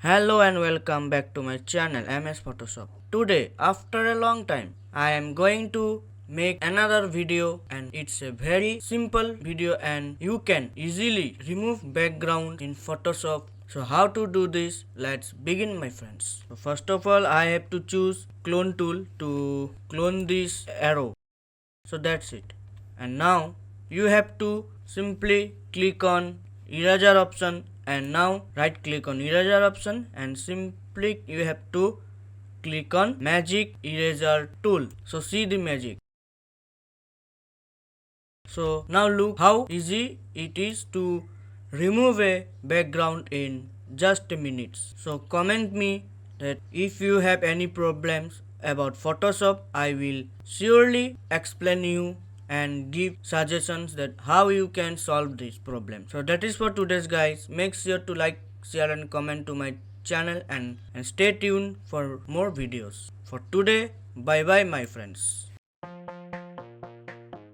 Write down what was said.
Hello and welcome back to my channel MS Photoshop. Today, after a long time, I am going to make another video, and it's a very simple video and you can easily remove background in Photoshop. So how to do this? Let's begin, my friends. So first of all, I have to choose clone tool to clone this arrow. So that's it. And now you have to simply click on eraser option, and now right click on eraser option and simply you have to click on magic eraser tool. So see the magic. So now look how easy it is to remove a background in just a minute. So comment me that if you have any problems about Photoshop, I will surely explain you and give suggestions that how you can solve this problem. So that is for today's guys. Make sure to like, share and comment to my channel and stay tuned for more videos. For today, bye bye my friends.